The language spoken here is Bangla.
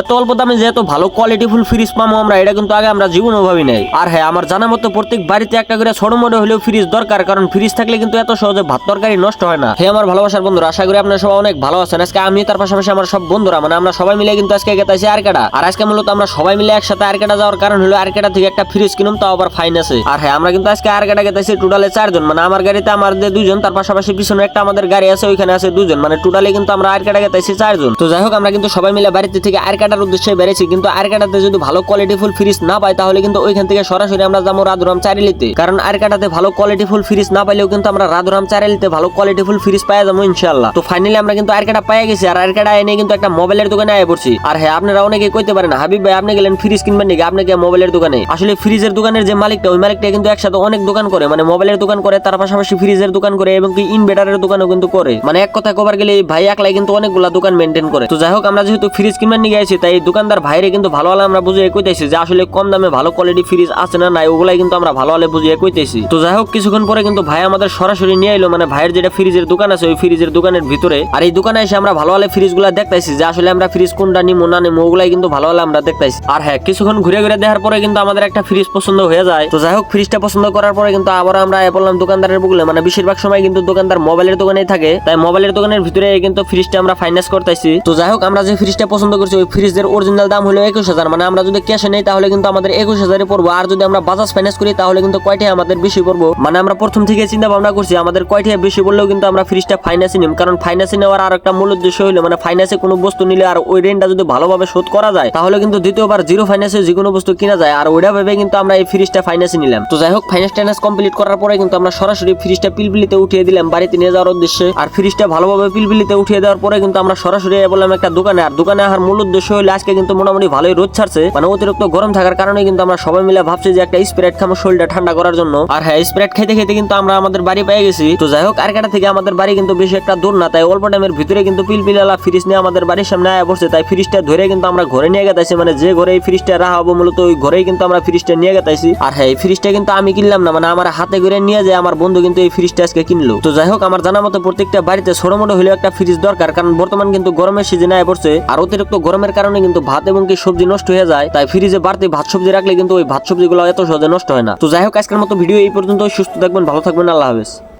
এত অল্প দামে যে এত ভালো কোয়ালিটিফুল ফ্রিজ পাবো আমরা, এটা কিন্তু আগে আমরা জীবনেও ভাবি নাই। আর হ্যাঁ, আমার জানা মতো প্রত্যেক বাড়িতে একটা করে ছোট মোটো হলেও ফ্রিজ দরকার, কারণ ফ্রিজ থাকলে কিন্তু এত সহজে ভাত তরকারি নষ্ট হয় না। হে আমার ভালোবাসার বন্ধুরা, আশা করি আপনারা সবাই অনেক ভালো আছেন। আজকে আমি তার পাশাপাশি আমার সব বন্ধুরা মানে আমরা সবাই মিলে কিন্তু আজকে গেতাছি আরকেডা। আর আজকে মূলত আমরা সবাই মিলে একসাথে আরকেডা যাওয়ার কারণ হলো আরকেডা থেকে একটা ফ্রিজ কিনুম, তাও আবার ফাইন্যান্সে। আর হ্যাঁ, আমরা কিন্তু আজকে আরকেডা গেতাছি টোটালে 4 জন, মানে আমার গাড়িতে আমাদের 2 জন, তার পাশাপাশি পিছনে একটা আমাদের গাড়ি আছে, ওইখানে আছে 2 জন, মানে টোটালে কিন্তু আমরা আরকেডা গেতাছি 4 জন। তো যাই হোক, আমরা কিন্তু সবাই মিলে বাড়িতে থেকে আরকেডার উদ্দেশ্যে বেরিয়েছি, কিন্তু আরকেডাতে যদি ভালো কোয়ালিটিফুল ফ্রিজ না পাই তাহলে কিন্তু ওইখান থেকে সরাসরি আমরা যাবো রাধুরাম চারিলিতে। কারণ আরকেডাতে ভালো কোয়ালিটিফুল ফ্রিজ না পাইলেও কিন্তু আমরা রাধুরাম চারিলিতে ভালো কোয়ালিটিফুল ফ্রিজ পাওয়া যাবো ইনশাআল্লাহ। তো ফাইনালি আমরা কিন্তু আরকেডা পেয়ে গেছি, আর আরকেডা এনে কিন্তু একটা মোবাইলের দোকানে আয় পড়ছি। আর হ্যাঁ, আপনারা অনেকে কইতে পারেন হাবিব ভাই আপনি গেলেন ফ্রিজ কিনবেন নাকি, আপনি কি মোবাইলের দোকানে? আসলে ফ্রিজের দোকানের যে মালিকটা, ওই মালিকটা কিন্তু একসাথে অনেক দোকান করে, মানে মোবাইলের দোকান করে, তার পাশাপাশি ফ্রিজের দোকান করে এবং কি ইনভার্টারের দোকানও কিন্তু করে। মানে এক কথা কবার গেলে এই ভাই একলাই কিন্তু অনেকগুলা দোকান মেনটেন করে। তো যাই হোক, আমরা যেহেতু ফ্রিজ কিনবেন নিয়ে গেছি, তাই দোকানদার ভাইরে কিন্তু ভালো ভালো আমরা বুঝিয়ে কইতেছি যে আসলে কম দামে ভালো কোয়ালিটি ফ্রিজ আছে না নাই, ওগুলাই কিন্তু আমরা ভালো ভালো বুঝিয়ে কইতেছি। তো যাই হোক, কিছুক্ষণ পরে কিন্তু ভাই আমাদের সরাসরি নিয়ে এলো, মানে ভাইয়ের যেটা ফ্রিজের দোকান আছে ওই ফ্রিজের দোকানের ভিতরে। আর এই দোকানে এসে আমরা ভালো ভালো ফ্রিজ গুলা দেখতেছি যে আসলে আমরা ফ্রিজ কোনটা নিমো না নিমো, ওগুলাই কিন্তু ভালো ভালো আমরা দেখতেছি। আর হ্যাঁ, কিছুক্ষণ ঘুরে ঘুরে দেখার পরে কিন্তু আমাদের একটা ফ্রিজ পছন্দ হয়ে যায়। তো যাই হোক, ফ্রিজটা পছন্দ করার পরে কিন্তু আবার আমরা বললাম দোকানদারের বুকলে, মানে বেশিরভাগ সময় কিন্তু দোকানদার মোবাইলের দোকানেই থাকে, তাই মোবাইলের দোকানের ভিতরে কিন্তু ফ্রিজটা আমরা ফাইন্যান্স করতেছি। তো যাই হোক, আমরা যে ফ্রিজটা পছন্দ করছি ওই ফ্রিজের অরিজিনাল দাম হলো 21,000, মানে আমরা যদি ক্যাশে নেই তাহলে কিন্তু আমাদের 21,000 পড়বো। আর যদি আমরা বাজাজ ফাইন্যান্স করি তাহলে কিন্তু কয়টা আমাদের বেশি পড়বো, মানে আমরা প্রথম থেকে চিন্তা ভাবনা করছি আমাদের কয়টা বেশি বললেও কিন্তু আমরা ফ্রিজটা ফাইন্যান্সে নিম। কারণ ফাইন্যান্সে নেওয়ার আর একটা মূল উদ্দেশ্য হলো, মানে ফাইন্যান্সে কোনো বস্তু নিলে আর ওই ঋণটা যদি ভালোভাবে শোধ করা যায় তাহলে কিন্তু দ্বিতীয়বার জিরো ফাইন্যান্সে যে কোনো বস্তু কিনা যায়। আর ওইটা ভেবে কিন্তু আমরা এই ফ্রিজটা ফাইন্যান্সে নিলাম। তো যাই হোক, ফাইন্যান্স কমপ্লিট করার পরে কিন্তু আমরা সরাসরি ফ্রিজটা পিলপিলিতে উঠিয়ে দিলাম বাড়িতে নিয়ে যাওয়ার উদ্দেশ্যে। আর ফ্রিজটা ভালোভাবে পিলপিলিতে উঠিয়ে দেওয়ার পরে কিন্তু আমরা সরাসরি বললাম একটা দোকানে। আর দোকানে আসার মূল উদ্দেশ্য হলো আজকে কিন্তু মোটামুটি ভালোই রোদ ছাড়ছে, মানে অতিরিক্ত গরম থাকার কারণে কিন্তু আমরা সবাই মিলে ভাবছি যে একটা স্প্রাইট খাবো শরীরটা ঠান্ডা করার জন্য। আর হ্যাঁ, স্প্রাইট খেতে খেতে কিন্তু আমরা আমাদের বাড়ি পেয়ে গেছি। তো যাই হোক, আরকেডা থেকে আমাদের বাড়ি কিন্তু বেশি একটা দূর না, তাই অল্প টাইমের ভিতরে কিন্তু পিলপিলালা ফ্রিজ নিয়ে আমাদের বাড়ির সামনে আয়া বসছে। তাই ফ্রিজটা ধরে কিন্তু আমরা ঘরে নিয়ে গেতাইছি, মানে যে ঘরে এই ফ্রিজটা রাখা হবো মূলত ওই ঘরেই কিন্তু আমরা ফ্রিজটা নিয়ে গেতাইছি। আর হ্যাঁ, এই ফ্রিজটা কিন্তু আমি কিনলাম না, মানে আমার হাতে করে নিয়ে যায় আমার বন্ধু কিন্তু এই ফ্রিজটা আজকে কিনলো। তো যাই হোক, আমার জানা মতো প্রত্যেকটা বাড়িতে ছোট মোটো হলেও একটা ফ্রিজ দরকার, কারণ বর্তমান কিন্তু গরমের সিজনে আয় পড়ছে। আর অতিরিক্ত গরমের কারণে কিন্তু ভাত এবং কি সবজি নষ্ট হয়ে যায়, তাই ফ্রিজে বাড়তি ভাত সবজি রাখলে কিন্তু ওই ভাত সবজিগুলো এত সহজে নষ্ট হয় না। তো যাই হোক, আজকের মতো ভিডিও এই পর্যন্ত। সুস্থ থাকবেন, ভালো থাকবেন, আল্লাহ হাফেজ।